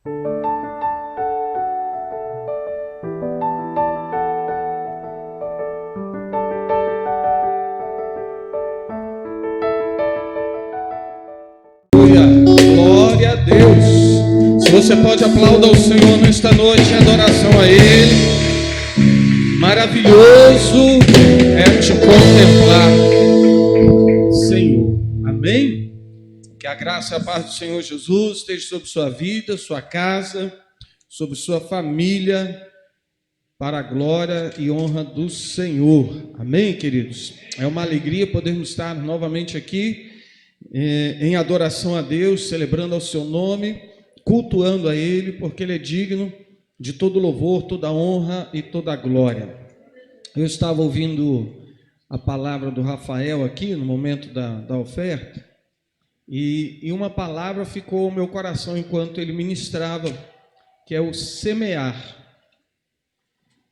Glória a Deus. Se você pode aplaudir ao Senhor nesta noite em adoração a Ele. Maravilhoso é te contemplar, Senhor. Amém? Que a graça e a paz do Senhor Jesus esteja sobre sua vida, sua casa, sobre sua família, para a glória e honra do Senhor. Amém, queridos? É uma alegria podermos estar novamente aqui em adoração a Deus, celebrando ao seu nome, cultuando a Ele, porque Ele é digno de todo louvor, toda honra e toda glória. Eu estava ouvindo a palavra do Rafael aqui, no momento da oferta, e uma palavra ficou no meu coração enquanto ele ministrava, que é o semear.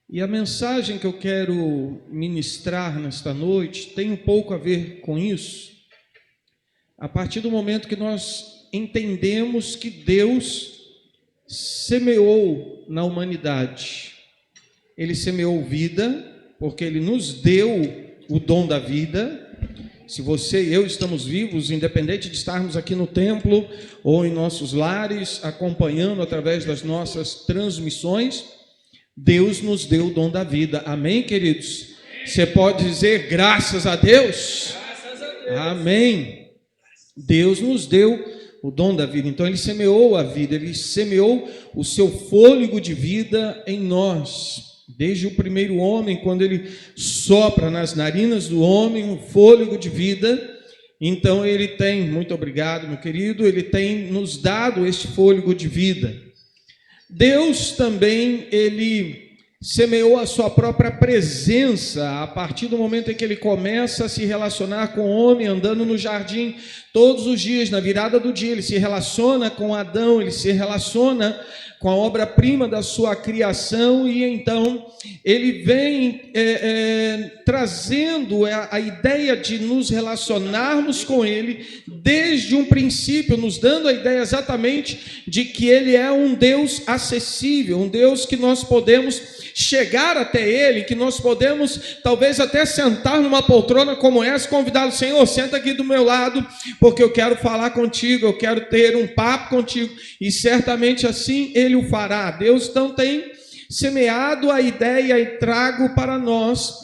E a mensagem que eu quero ministrar nesta noite tem um pouco a ver com isso. A partir do momento que nós entendemos que Deus semeou na humanidade, Ele semeou vida, porque Ele nos deu o dom da vida. Se você e eu estamos vivos, independente de estarmos aqui no templo ou em nossos lares, acompanhando através das nossas transmissões, Deus nos deu o dom da vida. Amém, queridos? Você pode dizer graças a Deus? Graças a Deus. Amém. Deus nos deu o dom da vida, então Ele semeou a vida, Ele semeou o seu fôlego de vida em nós, desde o primeiro homem, quando Ele sopra nas narinas do homem um fôlego de vida. Então Ele tem, muito obrigado meu querido, Ele tem nos dado este fôlego de vida. Deus também, Ele semeou a sua própria presença a partir do momento em que Ele começa a se relacionar com o homem, andando no jardim todos os dias, na virada do dia. Ele se relaciona com Adão, Ele se relaciona com a obra-prima da sua criação, e então Ele vem trazendo a ideia de nos relacionarmos com Ele desde um princípio, nos dando a ideia exatamente de que Ele é um Deus acessível, um Deus que nós podemos chegar até Ele, que nós podemos talvez até sentar numa poltrona como essa, convidá-lo: Senhor, senta aqui do meu lado, porque eu quero falar contigo, eu quero ter um papo contigo, e certamente assim Ele o fará. Deus então tem semeado a ideia e trago para nós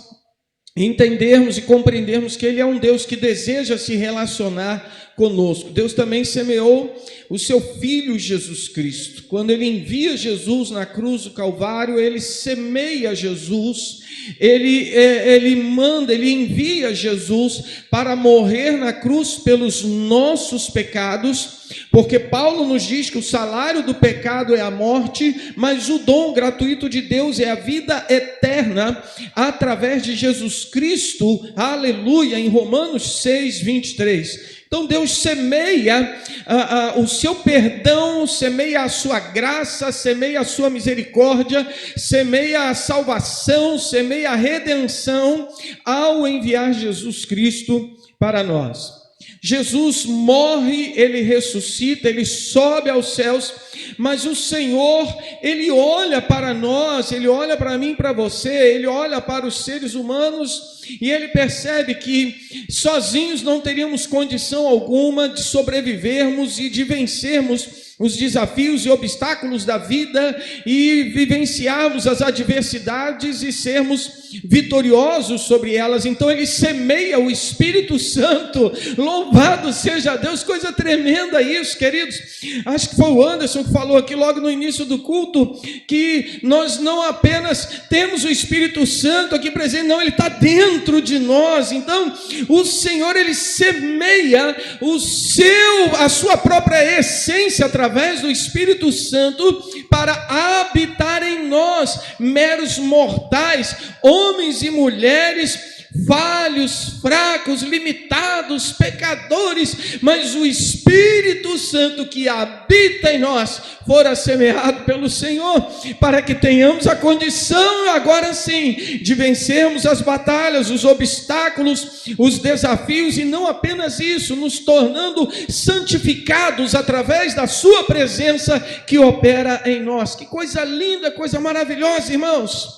entendermos e compreendermos que Ele é um Deus que deseja se relacionar conosco. Deus também semeou o seu Filho Jesus Cristo. Quando Ele envia Jesus na cruz do Calvário, Ele semeia Jesus, Ele envia Jesus para morrer na cruz pelos nossos pecados, porque Paulo nos diz que o salário do pecado é a morte, mas o dom gratuito de Deus é a vida eterna através de Jesus Cristo, aleluia, em Romanos 6, 23. Então Deus semeia o seu perdão, semeia a sua graça, semeia a sua misericórdia, semeia a salvação, semeia a redenção ao enviar Jesus Cristo para nós. Jesus morre, Ele ressuscita, Ele sobe aos céus, mas o Senhor, Ele olha para nós, Ele olha para mim, para você, Ele olha para os seres humanos, e Ele percebe que sozinhos não teríamos condição alguma de sobrevivermos e de vencermos os desafios e obstáculos da vida, e vivenciarmos as adversidades e sermos vitoriosos sobre elas. Então Ele semeia o Espírito Santo. Louvado seja Deus, coisa tremenda isso, queridos. Acho que foi o Anderson que falou aqui logo no início do culto, que nós não apenas temos o Espírito Santo aqui presente, não, Ele está dentro de nós. Então o Senhor, Ele semeia a sua própria essência através do Espírito Santo para habitar em nós, meros mortais, homens e mulheres falhos, fracos, limitados, pecadores, mas o Espírito Santo que habita em nós fora semeado pelo Senhor, para que tenhamos a condição, agora sim, de vencermos as batalhas, os obstáculos, os desafios, e não apenas isso, nos tornando santificados através da sua presença que opera em nós. Que coisa linda, coisa maravilhosa, irmãos.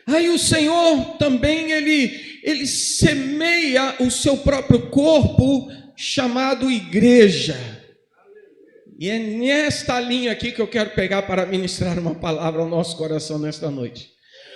Aí o Senhor também, ele semeia o seu próprio corpo, chamado igreja. E é nesta linha aqui que eu quero pegar para ministrar uma palavra ao nosso coração nesta noite.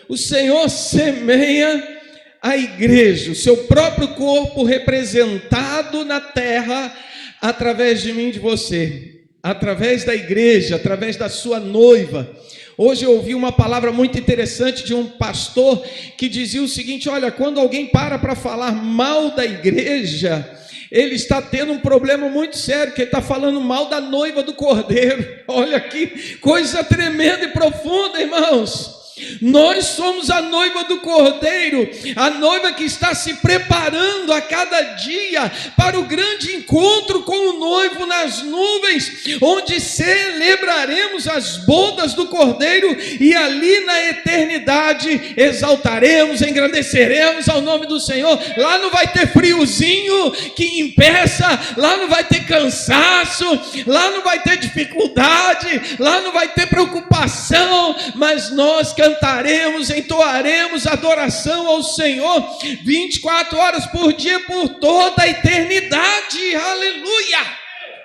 O Senhor semeia a igreja, o seu próprio corpo representado na terra, através de mim e de você, através da igreja, através da sua noiva. Hoje eu ouvi uma palavra muito interessante de um pastor que dizia o seguinte: olha, quando alguém para falar mal da igreja, ele está tendo um problema muito sério, que ele está falando mal da noiva do Cordeiro. Olha que coisa tremenda e profunda, irmãos. Nós somos a noiva do Cordeiro, a noiva que está se preparando a cada dia para o grande encontro com o noivo nas nuvens, onde celebraremos as bodas do Cordeiro, e ali na eternidade exaltaremos, engrandeceremos ao nome do Senhor. Lá não vai ter friozinho que impeça, lá não vai ter cansaço, lá não vai ter dificuldade, lá não vai ter preocupação, mas nós cantaremos, entoaremos adoração ao Senhor 24 horas por dia, por toda a eternidade. Aleluia,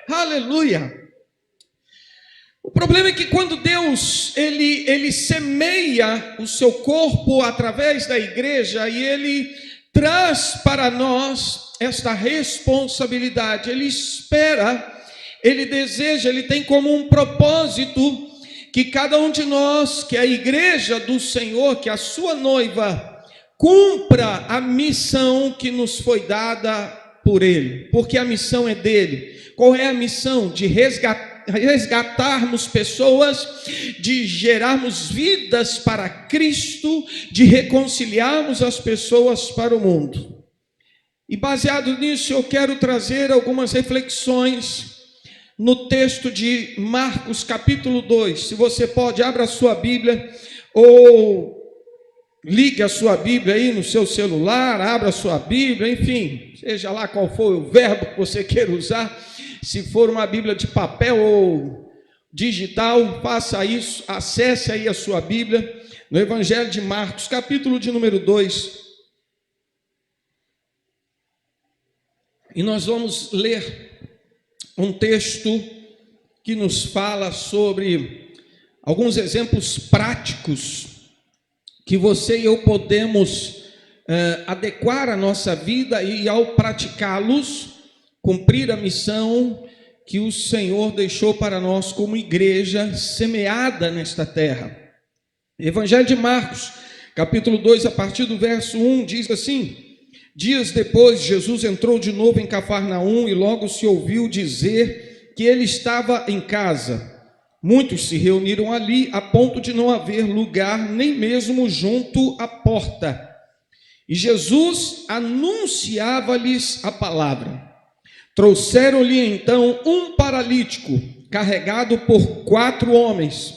aleluia. O problema é que quando Deus ele semeia o seu corpo através da igreja, e ele traz para nós esta responsabilidade, ele espera, ele deseja, ele tem como um propósito que cada um de nós, que é a igreja do Senhor, que é a sua noiva, cumpra a missão que nos foi dada por Ele, porque a missão é dele. Qual é a missão? De resgatarmos pessoas, de gerarmos vidas para Cristo, de reconciliarmos as pessoas para o mundo. E baseado nisso, eu quero trazer algumas reflexões no texto de Marcos capítulo 2, se você pode, abra a sua Bíblia, ou ligue a sua Bíblia aí no seu celular, abra a sua Bíblia, enfim, seja lá qual for o verbo que você queira usar, se for uma Bíblia de papel ou digital, faça isso, acesse aí a sua Bíblia, no Evangelho de Marcos, capítulo de número 2, e nós vamos ler um texto que nos fala sobre alguns exemplos práticos que você e eu podemos adequar à nossa vida, e ao praticá-los, cumprir a missão que o Senhor deixou para nós como igreja semeada nesta terra. Evangelho de Marcos, capítulo 2, a partir do verso 1, diz assim: dias depois, Jesus entrou de novo em Cafarnaum, e logo se ouviu dizer que ele estava em casa. Muitos se reuniram ali, a ponto de não haver lugar nem mesmo junto à porta. E Jesus anunciava-lhes a palavra. Trouxeram-lhe então um paralítico, carregado por 4 homens.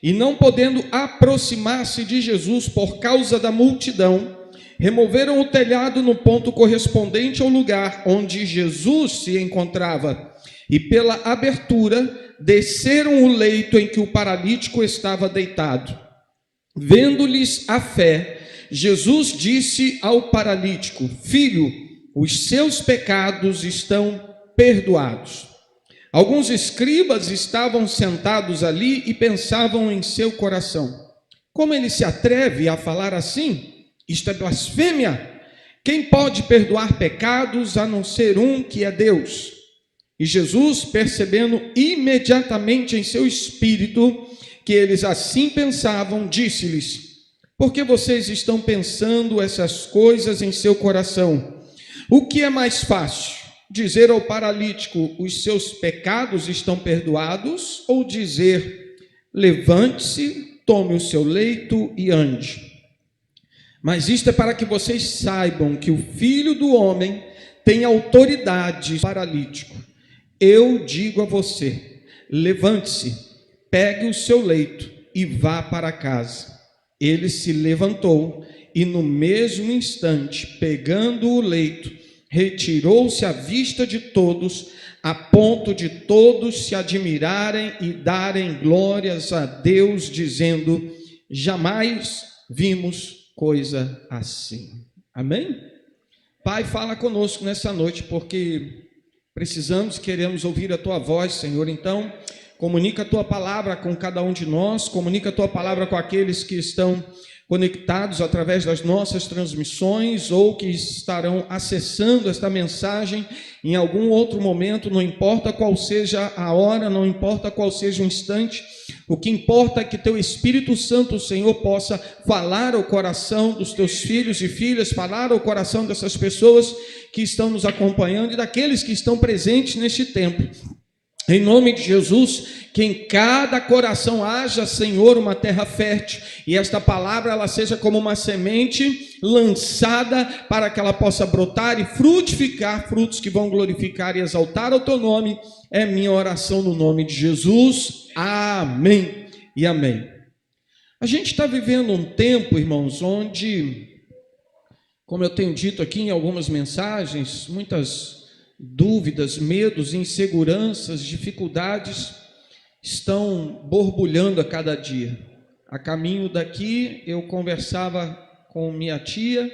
E não podendo aproximar-se de Jesus por causa da multidão, removeram o telhado no ponto correspondente ao lugar onde Jesus se encontrava, e pela abertura desceram o leito em que o paralítico estava deitado. Vendo-lhes a fé, Jesus disse ao paralítico: filho, os seus pecados estão perdoados. Alguns escribas estavam sentados ali e pensavam em seu coração: como ele se atreve a falar assim? Isto é blasfêmia. Quem pode perdoar pecados a não ser um, que é Deus? E Jesus, percebendo imediatamente em seu espírito que eles assim pensavam, disse-lhes: por que vocês estão pensando essas coisas em seu coração? O que é mais fácil? Dizer ao paralítico: os seus pecados estão perdoados? Ou dizer: levante-se, tome o seu leito e ande? Mas isto é para que vocês saibam que o Filho do Homem tem autoridade paralítico. Eu digo a você, levante-se, pegue o seu leito e vá para casa. Ele se levantou e no mesmo instante, pegando o leito, retirou-se à vista de todos, a ponto de todos se admirarem e darem glórias a Deus, dizendo: jamais vimos coisa assim. Amém? Pai, fala conosco nessa noite, porque precisamos, queremos ouvir a Tua voz, Senhor. Então, comunica a Tua palavra com cada um de nós, comunica a Tua palavra com aqueles que estão conectados através das nossas transmissões ou que estarão acessando esta mensagem em algum outro momento, não importa qual seja a hora, não importa qual seja o instante, o que importa é que Teu Espírito Santo, Senhor, possa falar ao coração dos Teus filhos e filhas, falar ao coração dessas pessoas que estão nos acompanhando e daqueles que estão presentes neste tempo. Em nome de Jesus, que em cada coração haja, Senhor, uma terra fértil, e esta palavra ela seja como uma semente lançada para que ela possa brotar e frutificar frutos que vão glorificar e exaltar o Teu nome. É minha oração no nome de Jesus. Amém e amém. A gente está vivendo um tempo, irmãos, onde, como eu tenho dito aqui em algumas mensagens, muitas dúvidas, medos, inseguranças, dificuldades estão borbulhando a cada dia. A caminho daqui, eu conversava com minha tia,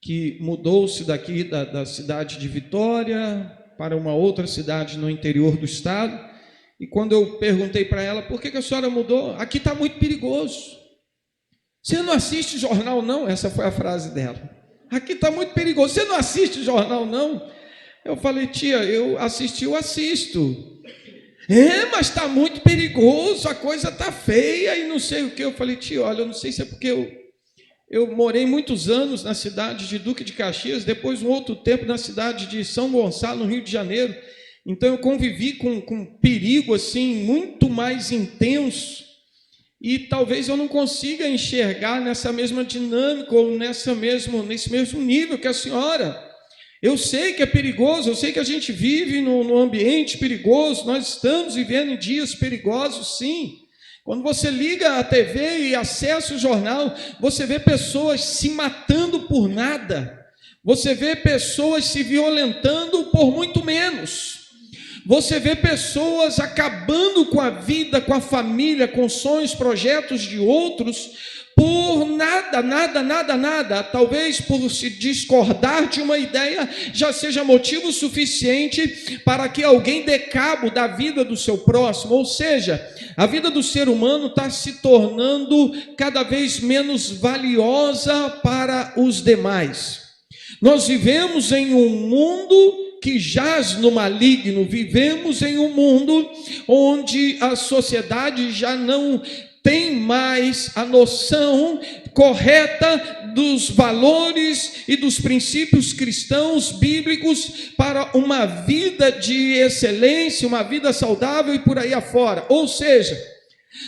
que mudou-se daqui da cidade de Vitória para uma outra cidade no interior do estado, e quando eu perguntei para ela: por que a senhora mudou? Aqui está muito perigoso. Você não assiste jornal, não? Essa foi a frase dela. Aqui está muito perigoso. Você não assiste jornal, não? Eu falei: tia, eu assisto. Mas está muito perigoso, a coisa está feia e não sei o que. Eu falei: tia, olha, eu não sei se é porque eu morei muitos anos na cidade de Duque de Caxias, depois um outro tempo na cidade de São Gonçalo, no Rio de Janeiro. Então eu convivi com perigo assim, muito mais intenso. E talvez eu não consiga enxergar nessa mesma dinâmica ou nesse mesmo nível que a senhora. Eu sei que é perigoso, eu sei que a gente vive num ambiente perigoso, nós estamos vivendo em dias perigosos, sim. Quando você liga a TV e acessa o jornal, você vê pessoas se matando por nada, você vê pessoas se violentando por muito menos, você vê pessoas acabando com a vida, com a família, com sonhos, projetos de outros, por nada, talvez por se discordar de uma ideia, já seja motivo suficiente para que alguém dê cabo da vida do seu próximo. Ou seja, a vida do ser humano está se tornando cada vez menos valiosa para os demais. Nós vivemos em um mundo que jaz no maligno, vivemos em um mundo onde a sociedade já não tem mais a noção correta dos valores e dos princípios cristãos bíblicos para uma vida de excelência, uma vida saudável e por aí afora. Ou seja,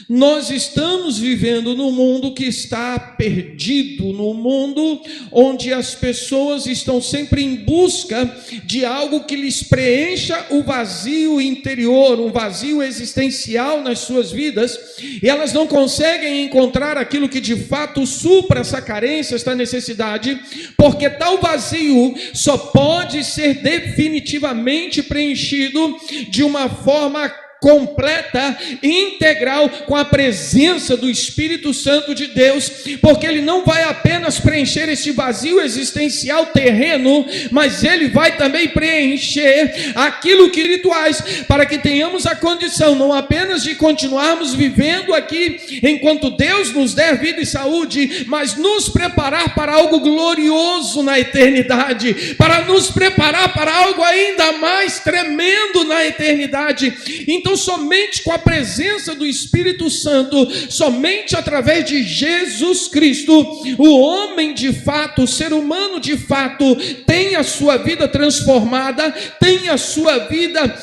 nós estamos vivendo num mundo que está perdido, num mundo onde as pessoas estão sempre em busca de algo que lhes preencha o vazio interior, um vazio existencial nas suas vidas, e elas não conseguem encontrar aquilo que de fato supra essa carência, esta necessidade, porque tal vazio só pode ser definitivamente preenchido de uma forma completa, integral, com a presença do Espírito Santo de Deus, porque Ele não vai apenas preencher esse vazio existencial terreno, mas Ele vai também preencher aquilo que rituais, para que tenhamos a condição não apenas de continuarmos vivendo aqui enquanto Deus nos der vida e saúde, mas nos preparar para algo glorioso na eternidade, para nos preparar para algo ainda mais tremendo na eternidade. Então, somente com a presença do Espírito Santo, somente através de Jesus Cristo, o homem de fato, o ser humano de fato, tem a sua vida transformada, tem a sua vida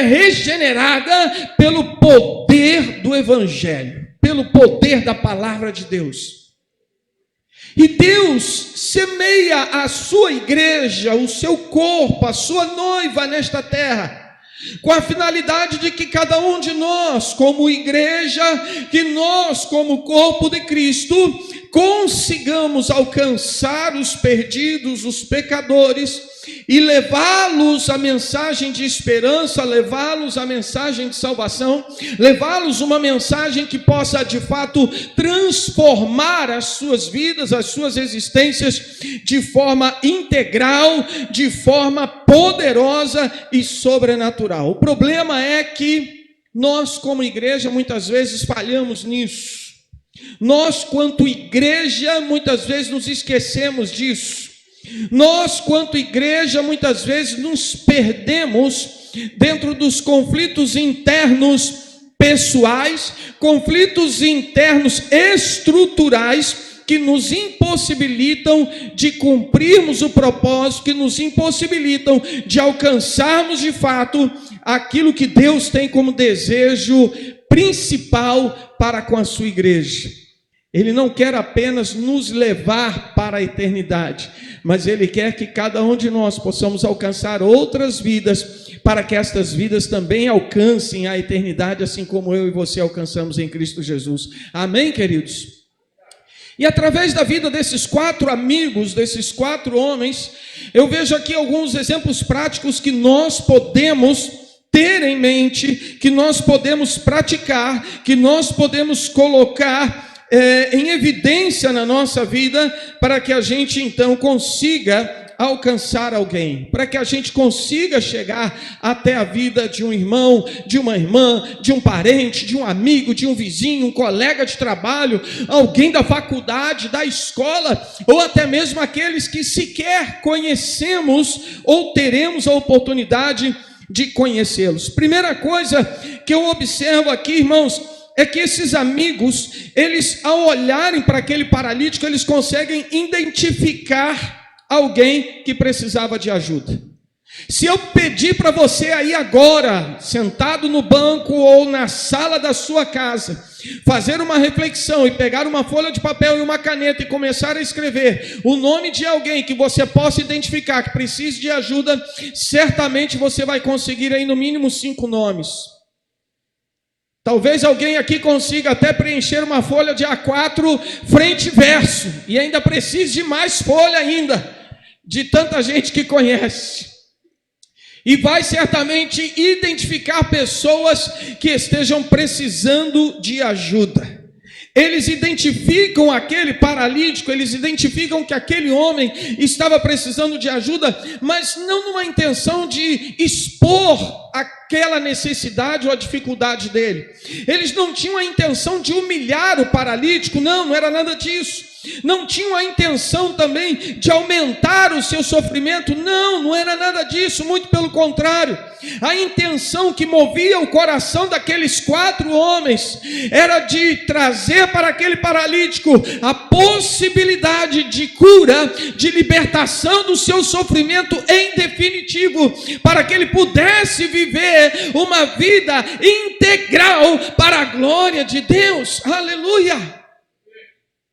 regenerada pelo poder do Evangelho, pelo poder da palavra de Deus. E Deus semeia a sua igreja, o seu corpo, a sua noiva nesta terra, com a finalidade de que cada um de nós, como igreja, que nós, como corpo de Cristo, consigamos alcançar os perdidos, os pecadores, e levá-los a mensagem de esperança, levá-los a mensagem de salvação, levá-los uma mensagem que possa de fato transformar as suas vidas, as suas existências de forma integral, de forma poderosa e sobrenatural. O problema é que nós, como igreja, muitas vezes falhamos nisso. Nós, quanto igreja, muitas vezes nos esquecemos disso. Nós, quanto igreja, muitas vezes nos perdemos dentro dos conflitos internos pessoais, conflitos internos estruturais que nos impossibilitam de cumprirmos o propósito, que nos impossibilitam de alcançarmos de fato aquilo que Deus tem como desejo principal para com a sua igreja. Ele não quer apenas nos levar para a eternidade, mas Ele quer que cada um de nós possamos alcançar outras vidas, para que estas vidas também alcancem a eternidade, assim como eu e você alcançamos em Cristo Jesus. Amém, queridos? E através da vida desses 4 amigos, desses 4 homens, eu vejo aqui alguns exemplos práticos que nós podemos ter em mente, que nós podemos praticar, que nós podemos colocar em evidência na nossa vida, para que a gente então consiga alcançar alguém, para que a gente consiga chegar até a vida de um irmão, de uma irmã, de um parente, de um amigo, de um vizinho, um colega de trabalho, alguém da faculdade, da escola, ou até mesmo aqueles que sequer conhecemos ou teremos a oportunidade de conhecê-los. Primeira coisa que eu observo aqui, irmãos, é que esses amigos, eles, ao olharem para aquele paralítico, eles conseguem identificar alguém que precisava de ajuda. Se eu pedir para você aí agora, sentado no banco ou na sala da sua casa, fazer uma reflexão e pegar uma folha de papel e uma caneta e começar a escrever o nome de alguém que você possa identificar que precise de ajuda, certamente você vai conseguir aí no mínimo 5 nomes. Talvez alguém aqui consiga até preencher uma folha de A4 frente e verso, e ainda precise de mais folha ainda, de tanta gente que conhece. E vai certamente identificar pessoas que estejam precisando de ajuda. Eles identificam aquele paralítico, eles identificam que aquele homem estava precisando de ajuda, mas não numa intenção de expor aquela necessidade ou a dificuldade dele. Eles não tinham a intenção de humilhar o paralítico, não era nada disso. Não tinham a intenção também de aumentar o seu sofrimento, não era nada disso, muito pelo contrário. A intenção que movia o coração daqueles 4 homens era de trazer para aquele paralítico a possibilidade de cura, de libertação do seu sofrimento em definitivo, para que ele pudesse viver uma vida integral para a glória de Deus. Aleluia!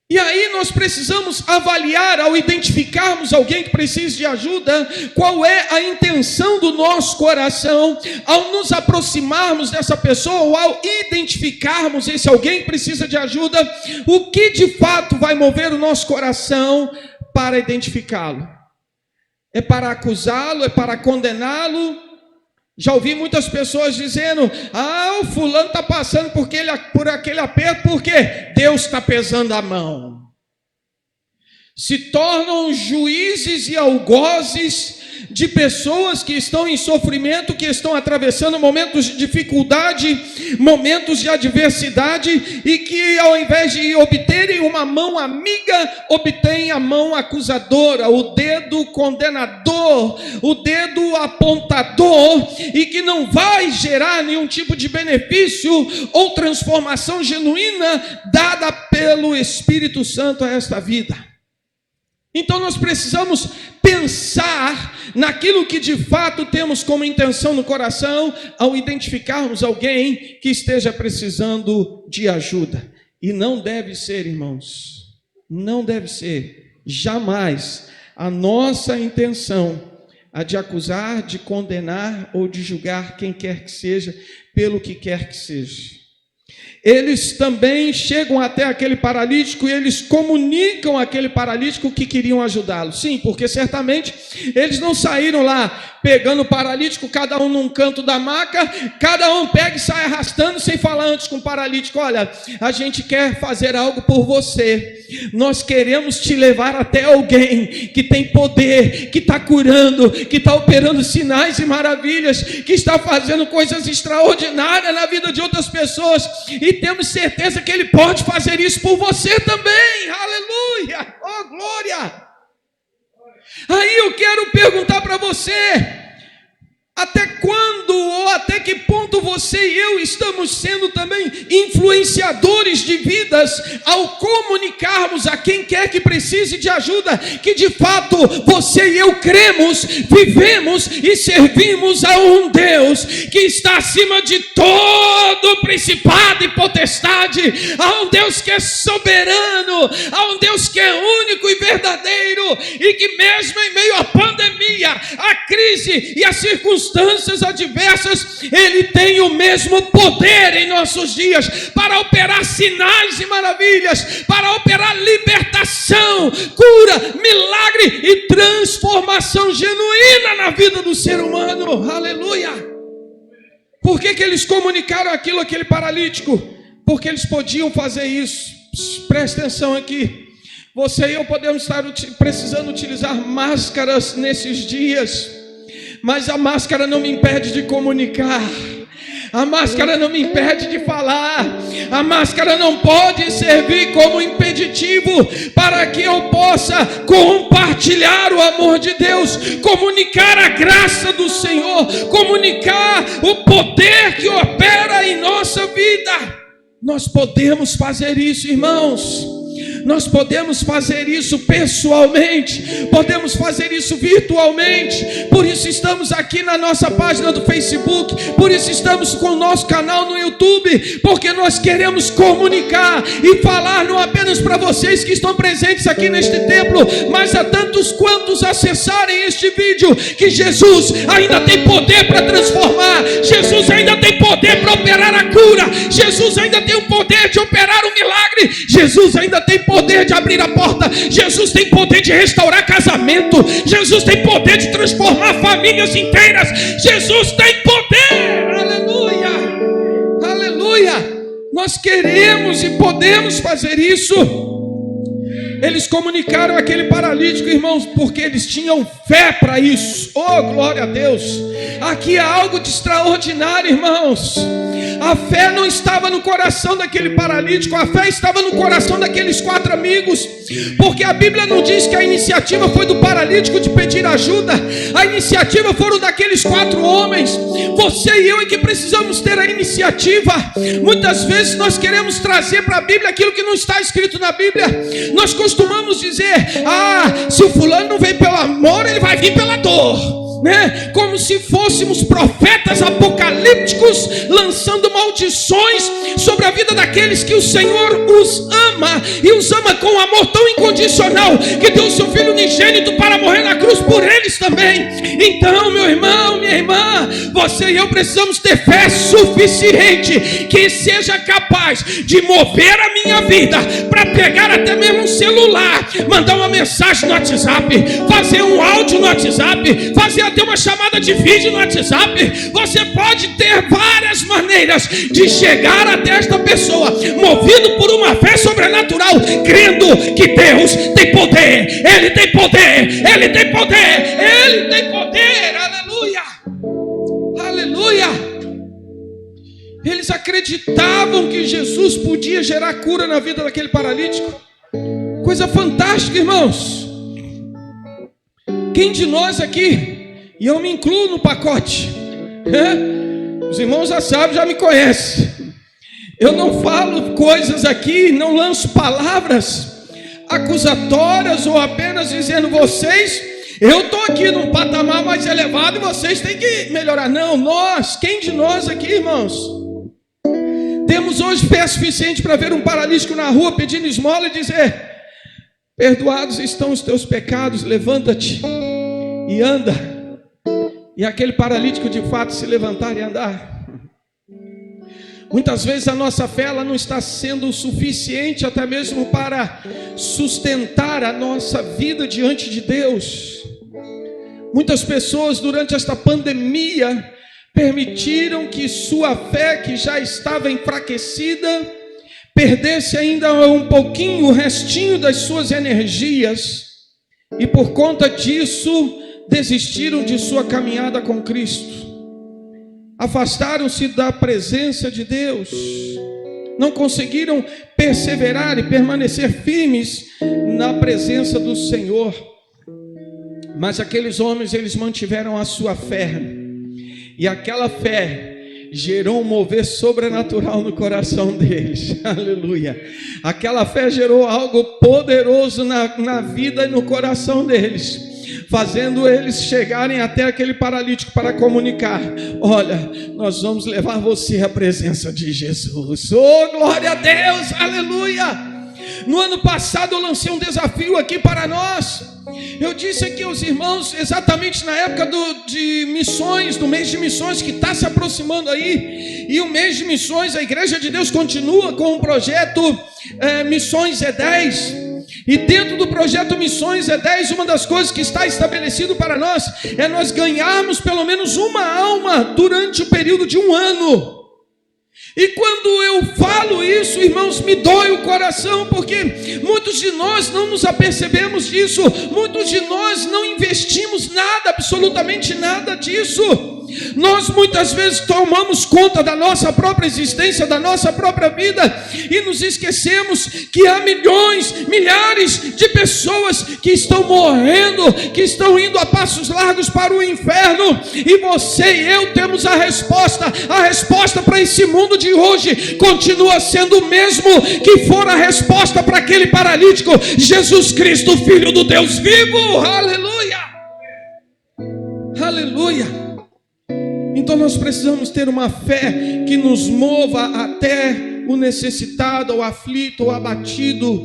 E aí nós precisamos avaliar, ao identificarmos alguém que precisa de ajuda, qual é a intenção do nosso coração, ao nos aproximarmos dessa pessoa, ou ao identificarmos esse alguém que precisa de ajuda, o que de fato vai mover o nosso coração para identificá-lo? É para acusá-lo? É para condená-lo? Já ouvi muitas pessoas dizendo: o fulano está passando por aquele aperto porque Deus está pesando a mão. Se tornam juízes e algozes de pessoas que estão em sofrimento, que estão atravessando momentos de dificuldade, momentos de adversidade, e que ao invés de obterem uma mão amiga, obtêm a mão acusadora, o dedo condenador, o dedo apontador, e que não vai gerar nenhum tipo de benefício ou transformação genuína dada pelo Espírito Santo a esta vida. Então nós precisamos pensar naquilo que de fato temos como intenção no coração ao identificarmos alguém que esteja precisando de ajuda. E não deve ser, irmãos, não deve ser jamais a nossa intenção a de acusar, de condenar ou de julgar quem quer que seja, pelo que quer que seja. Eles também chegam até aquele paralítico e eles comunicam àquele paralítico que queriam ajudá-lo. Sim, porque certamente eles não saíram lá pegando o paralítico, cada um num canto da maca, cada um pega e sai arrastando sem falar antes com o paralítico: olha, a gente quer fazer algo por você, nós queremos te levar até alguém que tem poder, que está curando, que está operando sinais e maravilhas, que está fazendo coisas extraordinárias na vida de outras pessoas, e temos certeza que Ele pode fazer isso por você também. Aleluia, oh glória. Aí eu quero perguntar para você: até quando ou até que ponto você e eu estamos sendo também influenciadores de vidas ao comunicarmos a quem quer que precise de ajuda que de fato você e eu cremos, vivemos e servimos a um Deus que está acima de todo principado e potestade, a um Deus que é soberano, a um Deus que é único e verdadeiro, e que mesmo em meio à pandemia, à crise e às circunstâncias adversas, Ele tem o mesmo poder em nossos dias para operar sinais e maravilhas, para operar libertação, cura, milagre e transformação genuína na vida do ser humano. Aleluia! Por que eles comunicaram aquilo àquele paralítico? Porque eles podiam fazer isso. Presta atenção aqui. Você e eu podemos estar precisando utilizar máscaras nesses dias, mas a máscara não me impede de comunicar, a máscara não me impede de falar, a máscara não pode servir como impeditivo para que eu possa compartilhar o amor de Deus, comunicar a graça do Senhor, comunicar o poder que opera em nossa vida. Nós podemos fazer isso, irmãos. Nós podemos fazer isso pessoalmente, podemos fazer isso virtualmente. Por isso estamos aqui na nossa página do Facebook, por isso estamos com o nosso canal no YouTube, porque nós queremos comunicar e falar não apenas para vocês que estão presentes aqui neste templo, mas a tantos quantos acessarem este vídeo, que Jesus ainda tem poder para transformar, Jesus ainda tem poder para operar a cura, Jesus ainda tem o poder de operar o milagre, Jesus ainda tem poder de abrir a porta, Jesus tem poder de restaurar casamento, Jesus tem poder de transformar famílias inteiras, Jesus tem poder. Aleluia, aleluia. Nós queremos e podemos fazer isso. Eles comunicaram aquele paralítico, irmãos, porque eles tinham fé para isso. Oh, glória a Deus. Aqui há algo de extraordinário, irmãos. A fé não estava no coração daquele paralítico, a fé estava no coração daqueles 4 amigos, porque a Bíblia não diz que a iniciativa foi do paralítico de pedir ajuda, a iniciativa foram daqueles 4 homens. Você e eu é que precisamos ter a iniciativa. Muitas vezes nós queremos trazer para a Bíblia aquilo que não está escrito na Bíblia. Nós costumamos dizer: se o fulano não veio pelo amor, ele vai vir pela dor. Como se fôssemos profetas apocalípticos lançando maldições sobre a vida daqueles que o Senhor os ama, e os ama com um amor tão incondicional que deu o seu Filho unigênito para morrer na cruz por eles também. Então, meu irmão, minha irmã, você e eu precisamos ter fé suficiente que seja capaz de mover a minha vida para pegar até mesmo um celular, mandar uma mensagem no WhatsApp, fazer um áudio no WhatsApp, fazer até uma chamada de vídeo no WhatsApp. Você pode ter várias maneiras de chegar até esta pessoa, movido por uma fé sobrenatural, crendo que Deus tem poder, Ele tem poder, Ele tem poder, Ele tem poder. Aleluia, aleluia. Eles acreditavam que Jesus podia gerar cura na vida daquele paralítico. Coisa fantástica, irmãos. Quem de nós aqui, e eu me incluo no pacote, os irmãos já sabem, já me conhecem, eu não falo coisas aqui, não lanço palavras acusatórias ou apenas dizendo: vocês, eu estou aqui num patamar mais elevado e vocês têm que melhorar. Não, nós, quem de nós aqui, irmãos, temos hoje fé suficiente para ver um paralítico na rua pedindo esmola e dizer: perdoados estão os teus pecados, levanta-te e anda. e aquele paralítico de fato se levantar e andar. Muitas vezes a nossa fé ela não está sendo suficiente até mesmo para sustentar a nossa vida diante de Deus. Muitas pessoas durante esta pandemia permitiram que sua fé, que já estava enfraquecida, perdesse ainda um pouquinho, o restinho das suas energias, e por conta disso desistiram de sua caminhada com Cristo. Afastaram-se da presença de Deus, não conseguiram perseverar e permanecer firmes na presença do Senhor. Mas aqueles homens, eles mantiveram a sua fé, e aquela fé gerou um mover sobrenatural no coração deles. Aleluia. Aquela fé gerou algo poderoso na vida e no coração deles, fazendo eles chegarem até aquele paralítico para comunicar: olha, nós vamos levar você à presença de Jesus. Oh, glória a Deus, aleluia. No ano passado eu lancei um desafio aqui para nós. Eu disse aqui aos irmãos, exatamente na época de missões, do mês de missões que está se aproximando aí, e o mês de missões, a Igreja de Deus continua com o projeto Missões E10. E dentro do projeto Missões E10, uma das coisas que está estabelecido para nós é nós ganharmos pelo menos uma alma durante o período de um ano. E quando eu falo isso, irmãos, me dói o coração, porque muitos de nós não nos apercebemos disso, muitos de nós não investimos nada, absolutamente nada disso. Nós muitas vezes tomamos conta da nossa própria existência, da nossa própria vida, e nos esquecemos que há milhões, milhares de pessoas que estão morrendo, que estão indo a passos largos para o inferno, e você e eu temos a resposta para esse mundo de hoje continua sendo o mesmo que for a resposta para aquele paralítico: Jesus Cristo, Filho do Deus vivo. Aleluia, aleluia. Então nós precisamos ter uma fé que nos mova até o necessitado, o aflito, o abatido,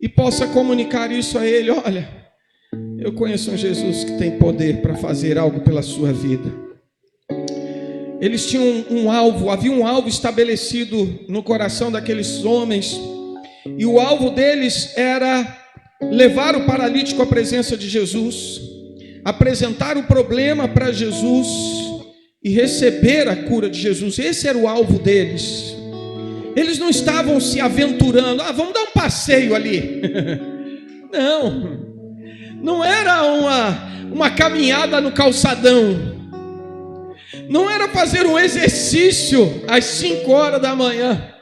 e possa comunicar isso a ele: olha, eu conheço um Jesus que tem poder para fazer algo pela sua vida. Eles tinham um alvo, havia um alvo estabelecido no coração daqueles homens, e o alvo deles era levar o paralítico à presença de Jesus, apresentar o problema para Jesus e receber a cura de Jesus. Esse era o alvo deles. Eles não estavam se aventurando: vamos dar um passeio ali. Não era uma caminhada no calçadão. Não era fazer um exercício às 5 horas da manhã,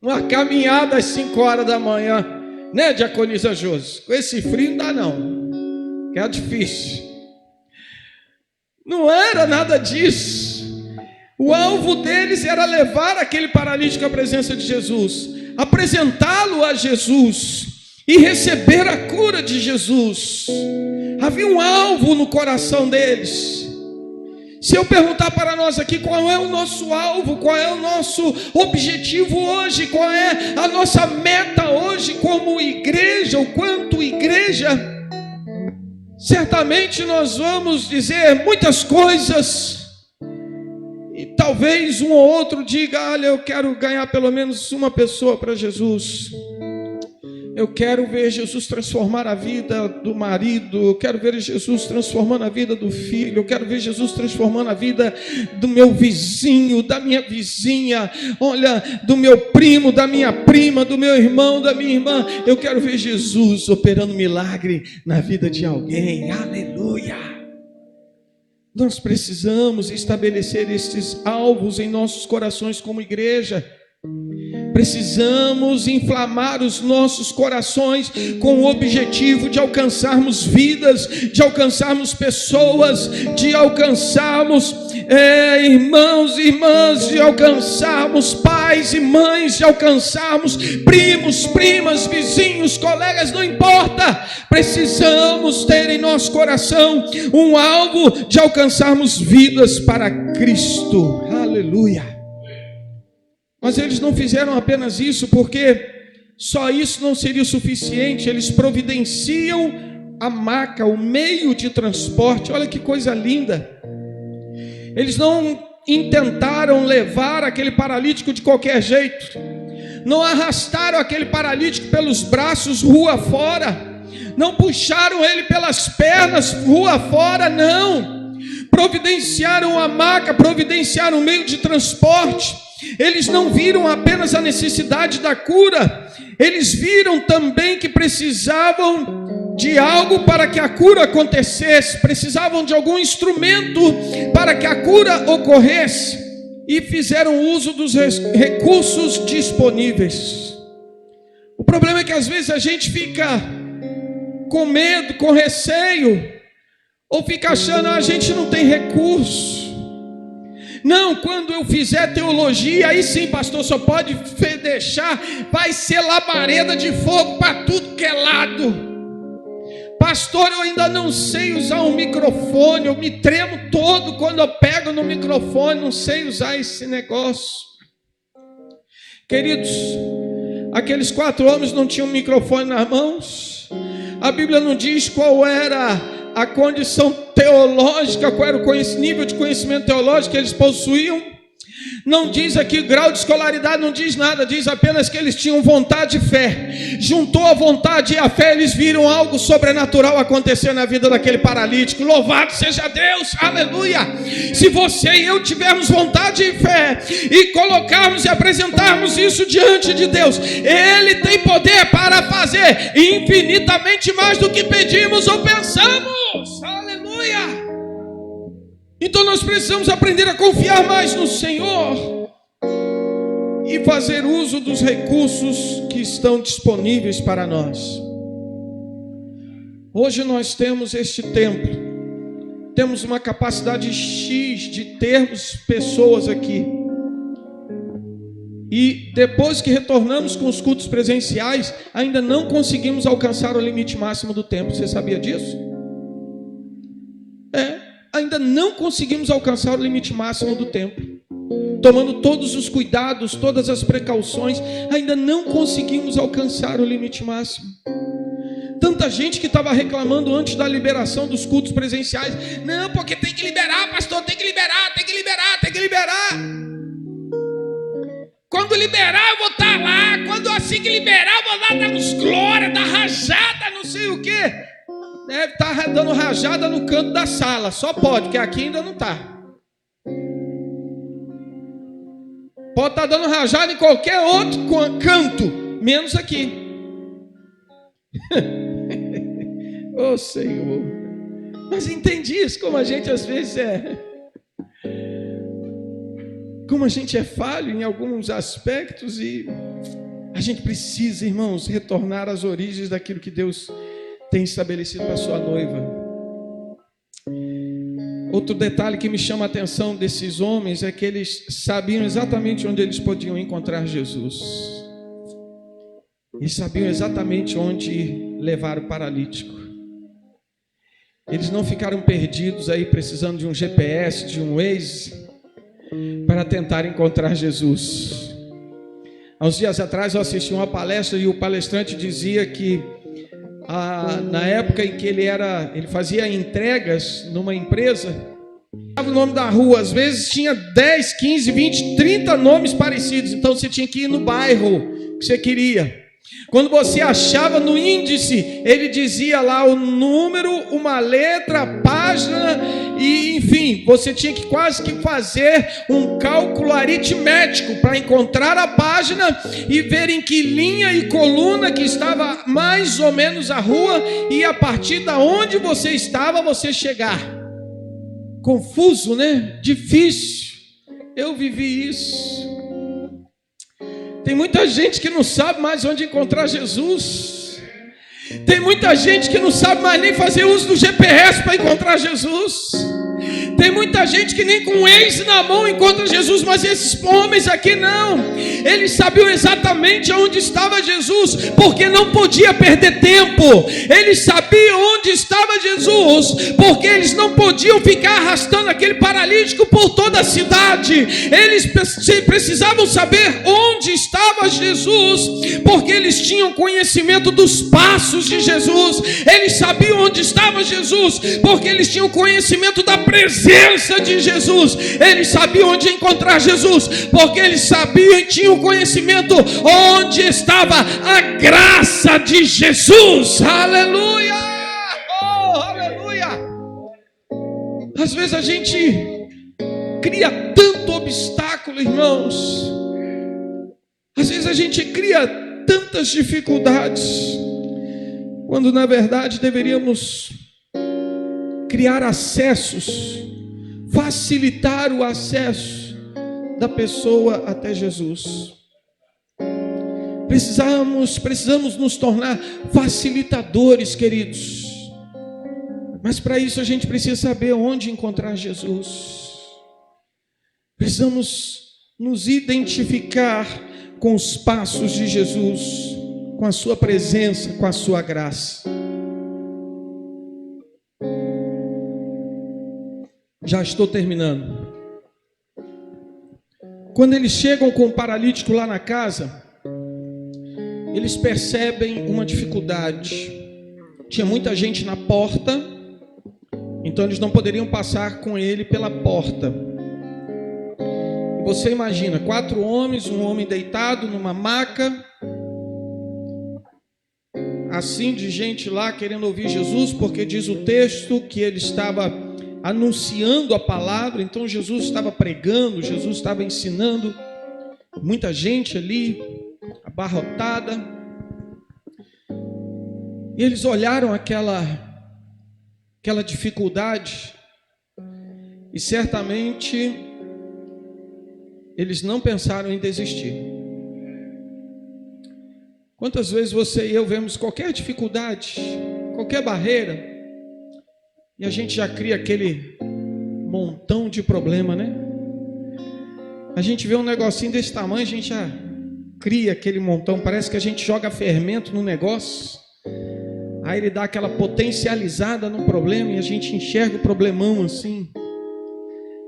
uma caminhada às 5 horas da manhã, né, diaconisa Josi? Com esse frio não dá não, que é difícil. Não era nada disso. O alvo deles era levar aquele paralítico à presença de Jesus, apresentá-lo a Jesus e receber a cura de Jesus. Havia um alvo no coração deles. Se eu perguntar para nós aqui qual é o nosso alvo, qual é o nosso objetivo hoje, qual é a nossa meta hoje como igreja, ou quanto igreja, certamente nós vamos dizer muitas coisas, e talvez um ou outro diga: olha, eu quero ganhar pelo menos uma pessoa para Jesus. Eu quero ver Jesus transformar a vida do marido, eu quero ver Jesus transformando a vida do filho, eu quero ver Jesus transformando a vida do meu vizinho, da minha vizinha, olha, do meu primo, da minha prima, do meu irmão, da minha irmã. Eu quero ver Jesus operando milagre na vida de alguém. Aleluia! Nós precisamos estabelecer estes alvos em nossos corações como igreja. Precisamos inflamar os nossos corações com o objetivo de alcançarmos vidas, de alcançarmos pessoas, de alcançarmos irmãos e irmãs, de alcançarmos pais e mães, de alcançarmos primos, primas, vizinhos, colegas, não importa. Precisamos ter em nosso coração um alvo de alcançarmos vidas para Cristo. Aleluia. Mas eles não fizeram apenas isso, porque só isso não seria o suficiente. Eles providenciam a maca, o meio de transporte. Olha que coisa linda. Eles não intentaram levar aquele paralítico de qualquer jeito, não arrastaram aquele paralítico pelos braços rua fora, não puxaram ele pelas pernas rua fora, não. Providenciaram a maca, providenciaram um meio de transporte. Eles não viram apenas a necessidade da cura, eles viram também que precisavam de algo para que a cura acontecesse, precisavam de algum instrumento para que a cura ocorresse, e fizeram uso dos recursos disponíveis. O problema é que às vezes a gente fica com medo, com receio, ou fica achando, a gente não tem recurso. Não, quando eu fizer teologia, aí sim, pastor, só pode deixar, vai ser labareda de fogo para tudo que é lado. Pastor, eu ainda não sei usar um microfone, eu me tremo todo quando eu pego no microfone, não sei usar esse negócio. Queridos, aqueles 4 homens não tinham um microfone nas mãos. A Bíblia não diz qual era a condição teológica, qual era o nível de conhecimento teológico que eles possuíam. Não diz aqui grau de escolaridade, não diz nada, diz apenas que eles tinham vontade e fé. Juntou a vontade e a fé, eles viram algo sobrenatural acontecer na vida daquele paralítico. Louvado seja Deus, aleluia. Se você e eu tivermos vontade e fé e colocarmos e apresentarmos isso diante de Deus, Ele tem poder para fazer infinitamente mais do que pedimos ou pensamos, aleluia. Então nós precisamos aprender a confiar mais no Senhor e fazer uso dos recursos que estão disponíveis para nós. Hoje nós temos este templo, temos uma capacidade X de termos pessoas aqui. E depois que retornamos com os cultos presenciais, ainda não conseguimos alcançar o limite máximo do templo. Você sabia disso? Ainda não conseguimos alcançar o limite máximo do templo. Tomando todos os cuidados, todas as precauções, ainda não conseguimos alcançar o limite máximo. Tanta gente que estava reclamando antes da liberação dos cultos presenciais. Não, porque tem que liberar, pastor, tem que liberar, tem que liberar, tem que liberar. Quando liberar eu vou estar lá. Quando assim que liberar eu vou lá dar uns glória, dar rajada, não sei o quê. Deve estar dando rajada no canto da sala. Só pode, porque aqui ainda não está. Pode estar dando rajada em qualquer outro canto, menos aqui. Ô Senhor. Mas entendi isso, como a gente às vezes como a gente é falho em alguns aspectos, e a gente precisa, irmãos, retornar às origens daquilo que Deus tem estabelecido para a sua noiva. Outro detalhe que me chama a atenção desses homens é que eles sabiam exatamente onde eles podiam encontrar Jesus. Eles sabiam exatamente onde levar o paralítico. Eles não ficaram perdidos aí precisando de um GPS, de um Waze, para tentar encontrar Jesus. Há uns dias atrás eu assisti uma palestra e o palestrante dizia que na época em que ele fazia entregas numa empresa, o nome da rua, às vezes tinha 10, 15, 20, 30 nomes parecidos. Então você tinha que ir no bairro que você queria. Quando você achava no índice, ele dizia lá o número, uma letra, a página, e enfim, você tinha que quase que fazer um cálculo aritmético para encontrar a página e ver em que linha e coluna que estava mais ou menos a rua, e a partir da onde você estava, você chegar. Confuso, né? Difícil. Eu vivi isso. Tem muita gente que não sabe mais onde encontrar Jesus. Tem muita gente que não sabe mais nem fazer uso do GPS para encontrar Jesus. Tem muita gente que nem com o Waze na mão encontra Jesus, mas esses homens aqui não. Eles sabiam exatamente onde estava Jesus, porque não podia perder tempo. Eles sabiam onde estava Jesus, porque eles não podiam ficar arrastando aquele paralítico por toda a cidade. Eles precisavam saber onde estava após Jesus, porque eles tinham conhecimento dos passos de Jesus, eles sabiam onde estava Jesus, porque eles tinham conhecimento da presença de Jesus, eles sabiam onde encontrar Jesus, porque eles sabiam e tinham conhecimento onde estava a graça de Jesus. Aleluia! Oh, aleluia! Às vezes a gente cria tanto obstáculo, irmãos. Às vezes a gente cria tantas dificuldades, quando na verdade deveríamos criar acessos, facilitar o acesso da pessoa até Jesus. Precisamos nos tornar facilitadores, queridos. Mas para isso a gente precisa saber onde encontrar Jesus. Precisamos nos identificar com os passos de Jesus, com a sua presença, com a sua graça. Já estou terminando. Quando eles chegam com o paralítico lá na casa, eles percebem uma dificuldade. Tinha muita gente na porta, então eles não poderiam passar com ele pela porta. Você imagina, 4 homens, um homem deitado numa maca, assim de gente lá querendo ouvir Jesus, porque diz o texto que ele estava anunciando a palavra, então Jesus estava pregando, Jesus estava ensinando, muita gente ali, abarrotada, e eles olharam aquela dificuldade, e certamente eles não pensaram em desistir. Quantas vezes você e eu vemos qualquer dificuldade, qualquer barreira, e a gente já cria aquele montão de problema, né? A gente vê um negocinho desse tamanho, a gente já cria aquele montão, parece que a gente joga fermento no negócio, aí ele dá aquela potencializada no problema e a gente enxerga o problemão assim,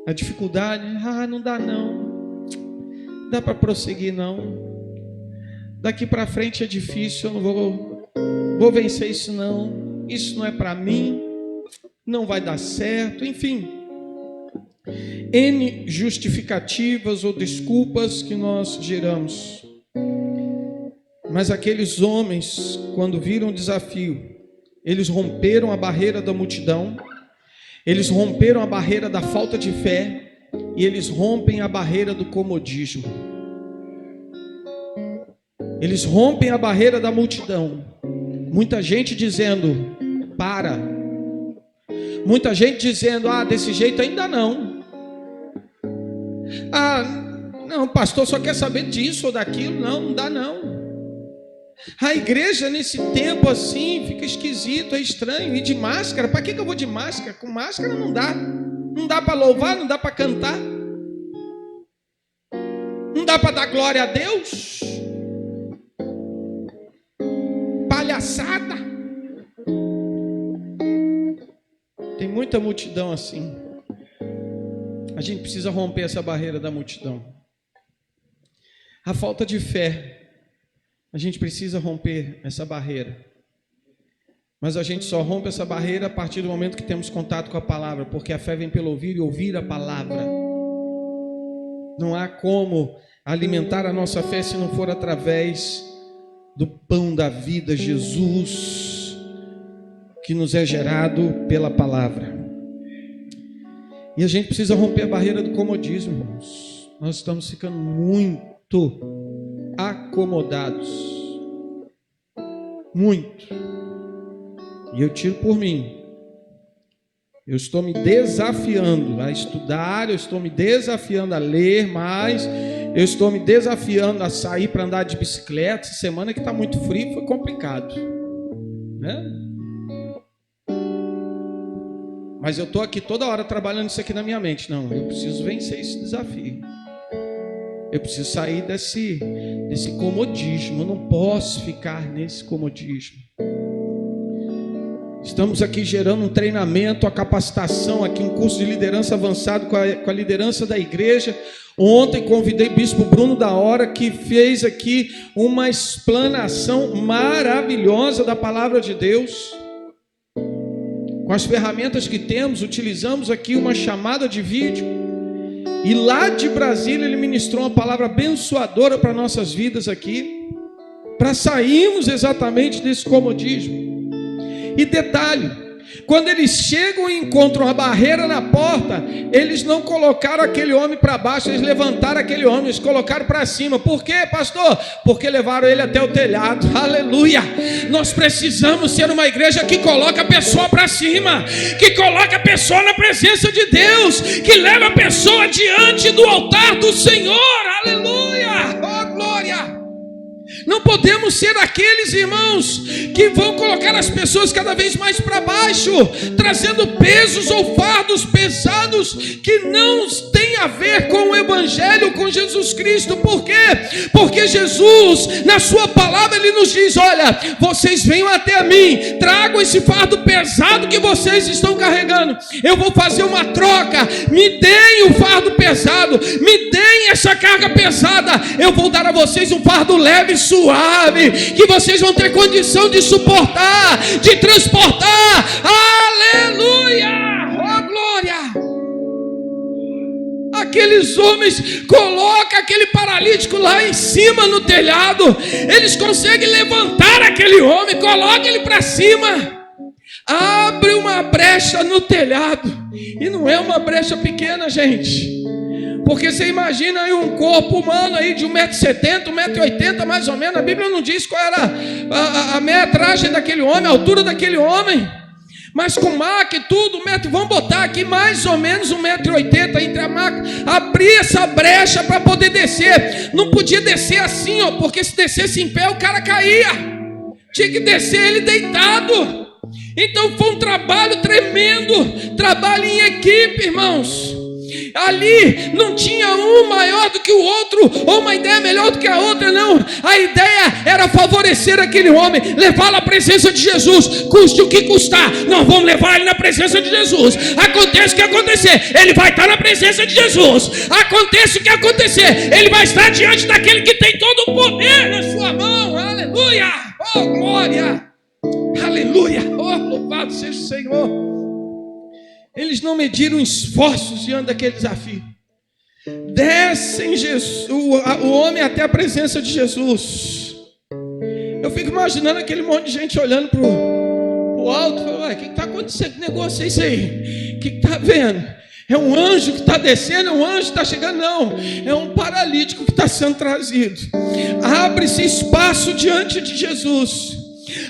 a dificuldade, não dá não, dá para prosseguir não, daqui para frente é difícil, eu não vou vencer isso não é para mim, não vai dar certo, enfim, N justificativas ou desculpas que nós geramos. Mas aqueles homens, quando viram o desafio, eles romperam a barreira da multidão, eles romperam a barreira da falta de fé, e eles rompem a barreira do comodismo. Eles rompem a barreira da multidão. Muita gente dizendo, para. Muita gente dizendo, desse jeito ainda não. Não, pastor, só quer saber disso ou daquilo. Não dá não. A igreja nesse tempo assim fica esquisito, é estranho. E de máscara, para que eu vou de máscara? Com máscara não dá. Não dá para louvar, não dá para cantar. Não dá para dar glória a Deus. Palhaçada. Tem muita multidão assim. A gente precisa romper essa barreira da multidão. A falta de fé. A gente precisa romper essa barreira. Mas a gente só rompe essa barreira a partir do momento que temos contato com a palavra, porque a fé vem pelo ouvir e ouvir a palavra. Não há como alimentar a nossa fé se não for através do pão da vida, Jesus, que nos é gerado pela palavra. E a gente precisa romper a barreira do comodismo, irmãos. Nós estamos ficando muito acomodados. Muito. E eu tiro por mim. Eu estou me desafiando a estudar, eu estou me desafiando a ler mais, eu estou me desafiando a sair para andar de bicicleta. Essa semana que está muito frio foi complicado, né? Mas eu estou aqui toda hora trabalhando isso aqui na minha mente. Não, eu preciso vencer esse desafio. Eu preciso sair desse comodismo. Eu não posso ficar nesse comodismo. Estamos aqui gerando um treinamento, a capacitação aqui, um curso de liderança avançado com a liderança da igreja. Ontem convidei o Bispo Bruno da Hora, que fez aqui uma explanação maravilhosa da palavra de Deus. Com as ferramentas que temos, utilizamos aqui uma chamada de vídeo. E lá de Brasília ele ministrou uma palavra abençoadora para nossas vidas aqui, para sairmos exatamente desse comodismo. E detalhe, quando eles chegam e encontram a barreira na porta, eles não colocaram aquele homem para baixo, eles levantaram aquele homem, eles colocaram para cima. Por quê, pastor? Porque levaram ele até o telhado. Aleluia! Nós precisamos ser uma igreja que coloca a pessoa para cima, que coloca a pessoa na presença de Deus, que leva a pessoa diante do altar do Senhor. Aleluia! Oh, glória! Não podemos ser aqueles irmãos que vão colocar as pessoas cada vez mais para baixo, trazendo pesos ou fardos pesados que não têm a ver com o Evangelho, com Jesus Cristo. Por quê? Porque Jesus, na sua palavra, Ele nos diz: olha, vocês venham até mim, tragam esse fardo pesado que vocês estão carregando, eu vou fazer uma troca, me deem o fardo pesado, me deem essa carga pesada, eu vou dar a vocês um fardo leve e suave, que vocês vão ter condição de suportar, de transportar. Aleluia! Oh, glória! Aqueles homens colocam aquele paralítico lá em cima no telhado, eles conseguem levantar aquele homem, colocam ele para cima, abre uma brecha no telhado, e não é uma brecha pequena, gente. Porque você imagina aí um corpo humano aí de 1,70 m, 1,80 m mais ou menos. A Bíblia não diz qual era a metragem daquele homem, a altura daquele homem. Mas com maca e tudo, vamos botar aqui mais ou menos 1,80 m entre a maca. Abrir essa brecha para poder descer. Não podia descer assim, ó, porque se descesse em pé o cara caía. Tinha que descer ele deitado. Então foi um trabalho tremendo. Trabalho em equipe, irmãos. Ali não tinha um maior do que o outro, ou uma ideia melhor do que a outra, não. A ideia era favorecer aquele homem, levá-lo à presença de Jesus, custe o que custar. Nós vamos levar ele na presença de Jesus. Aconteça o que acontecer, ele vai estar na presença de Jesus. Aconteça o que acontecer, ele vai estar diante daquele que tem todo o poder na sua mão. Aleluia! Oh, glória! Aleluia! Oh, louvado seja o Senhor! Eles não mediram esforços diante daquele desafio. Descem Jesus, o homem até a presença de Jesus. Eu fico imaginando aquele monte de gente olhando para o alto. O que está acontecendo? Que negócio é isso aí? O que está vendo? É um anjo que está descendo? É um anjo que está chegando? Não, é um paralítico que está sendo trazido. Abre-se espaço diante de Jesus.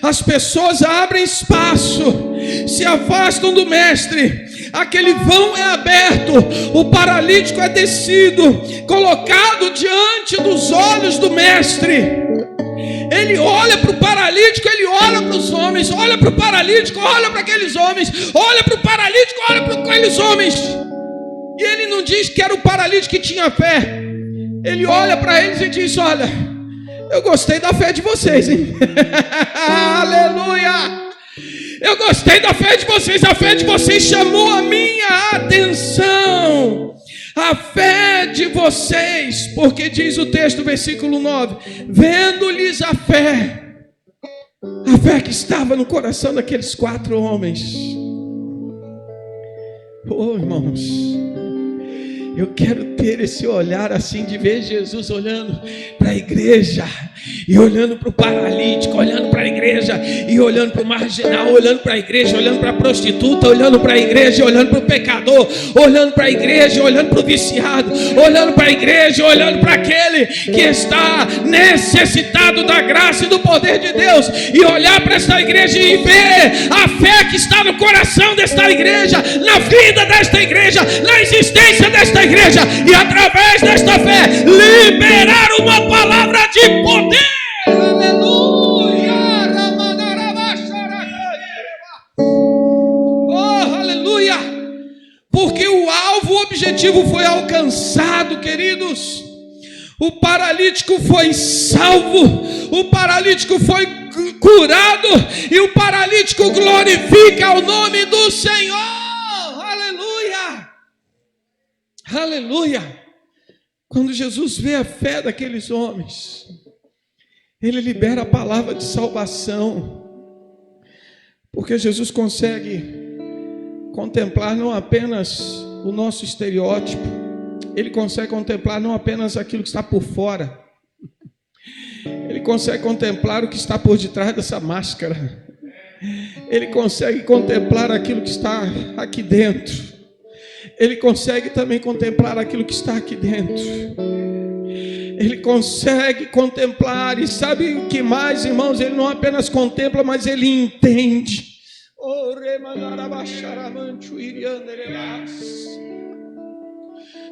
As pessoas abrem espaço, se afastam do mestre. Aquele vão é aberto, o paralítico é descido, colocado diante dos olhos do mestre. Ele olha para o paralítico, ele olha para os homens, olha para o paralítico, olha para aqueles homens, olha para o paralítico, olha para aqueles homens. E ele não diz que era o paralítico que tinha fé. Ele olha para eles e diz: olha, eu gostei da fé de vocês, hein? Aleluia! Eu gostei da fé de vocês, a fé de vocês chamou a minha atenção. A fé de vocês, porque diz o texto, versículo 9: vendo-lhes a fé que estava no coração daqueles 4 homens. Oh, irmãos, eu quero ter esse olhar assim, de ver Jesus olhando para a igreja e olhando para o paralítico, olhando para a igreja e olhando para o marginal, olhando para a igreja, olhando para a prostituta, olhando para a igreja, olhando para o pecador, olhando para a igreja, olhando para o viciado, olhando para a igreja, olhando para aquele que está necessitado da graça e do poder de Deus, e olhar para esta igreja e ver a fé que está no coração desta igreja, na vida desta igreja, na existência desta igreja, e através desta fé liberar uma palavra de poder. Aleluia! Oh, aleluia! Porque o alvo, o objetivo foi alcançado, queridos. O paralítico foi salvo, o paralítico foi curado, e o paralítico glorifica o nome do Senhor. Aleluia! Aleluia! Quando Jesus vê a fé daqueles homens, Ele libera a palavra de salvação, porque Jesus consegue contemplar não apenas o nosso estereótipo, Ele consegue contemplar não apenas aquilo que está por fora, Ele consegue contemplar o que está por detrás dessa máscara, Ele consegue contemplar aquilo que está aqui dentro, Ele consegue também contemplar aquilo que está aqui dentro, Ele consegue contemplar, e sabe o que mais, irmãos? Ele não apenas contempla, mas Ele entende.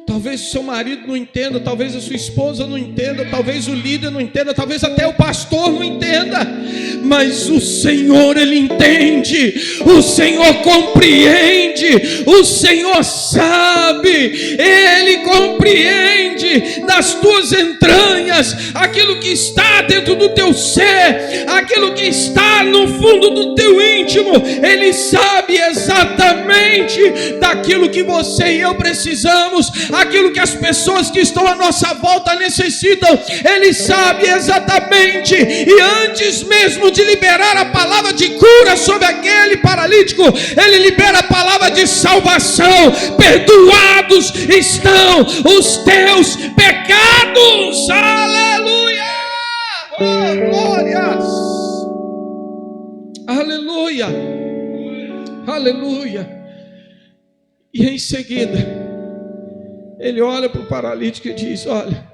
Talvez o seu marido não entenda, talvez a sua esposa não entenda, talvez o líder não entenda, talvez até o pastor não entenda, mas o Senhor, Ele entende, o Senhor compreende, o Senhor sabe, Ele compreende nas tuas entranhas aquilo que está dentro do teu ser, aquilo que está no fundo do teu íntimo. Ele sabe exatamente daquilo que você e eu precisamos, aquilo que as pessoas que estão à nossa volta necessitam. Ele sabe exatamente, e antes mesmo de liberar a palavra de cura sobre aquele paralítico, Ele libera a palavra de salvação. Perdoados estão os teus pecados. Aleluia! Oh, glórias! Aleluia! Aleluia! E em seguida Ele olha para o paralítico e diz: olha,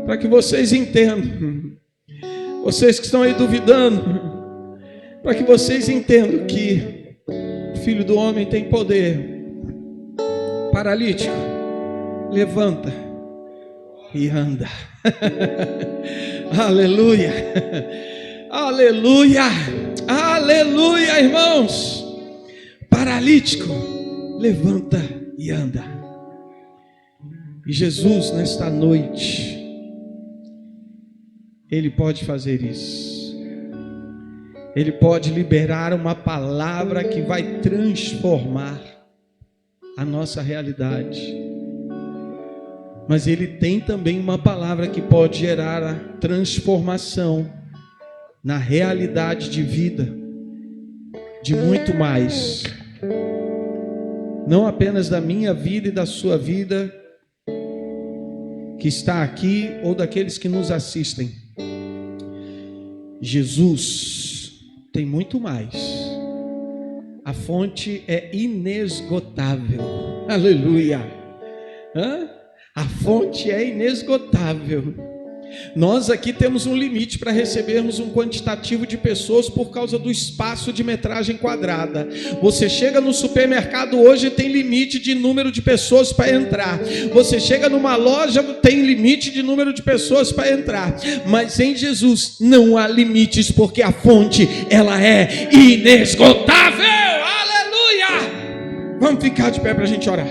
para que vocês entendam, vocês que estão aí duvidando, para que vocês entendam que o Filho do Homem tem poder. Paralítico, levanta e anda. Aleluia, aleluia, aleluia, irmãos. Paralítico, levanta e anda. E Jesus, nesta noite, Ele pode fazer isso. Ele pode liberar uma palavra que vai transformar a nossa realidade. Mas Ele tem também uma palavra que pode gerar a transformação na realidade de vida de muito mais. Não apenas da minha vida e da sua vida, que está aqui, ou daqueles que nos assistem. Jesus tem muito mais. A fonte é inesgotável. Aleluia! A fonte é inesgotável. Nós aqui temos um limite para recebermos um quantitativo de pessoas por causa do espaço de metragem quadrada. Você chega no supermercado hoje, tem limite de número de pessoas para entrar. Você chega numa loja, tem limite de número de pessoas para entrar. Mas em Jesus não há limites, porque a fonte, ela é inesgotável. Aleluia! Vamos ficar de pé para a gente orar,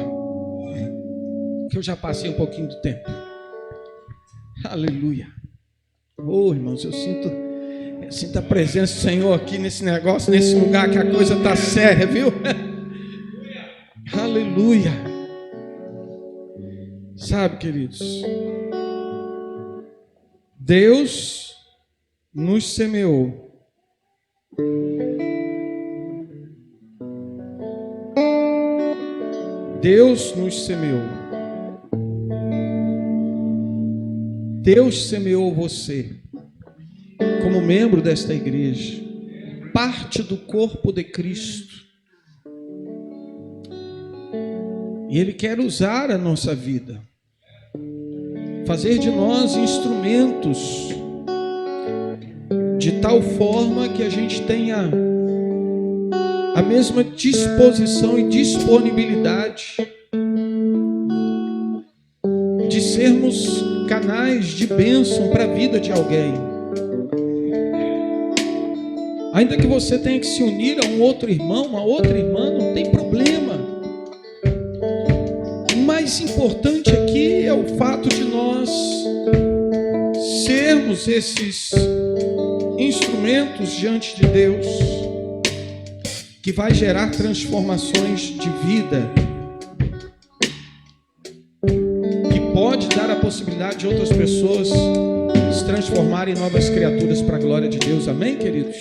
que eu já passei um pouquinho do tempo. Aleluia. Oh, irmãos, eu sinto a presença do Senhor aqui nesse negócio, nesse lugar que a coisa está séria, viu? Aleluia. Sabe, queridos, Deus nos semeou. Deus nos semeou. Deus semeou você como membro desta igreja, parte do corpo de Cristo. E Ele quer usar a nossa vida, fazer de nós instrumentos, de tal forma que a gente tenha a mesma disposição e disponibilidade de sermos canais de bênção para a vida de alguém. Ainda que você tenha que se unir a um outro irmão, uma outra irmã, não tem problema. Mas mais importante aqui é o fato de nós sermos esses instrumentos diante de Deus que vai gerar transformações de vida, que pode dar a possibilidade de outras pessoas se transformarem em novas criaturas para a glória de Deus. Amém, queridos?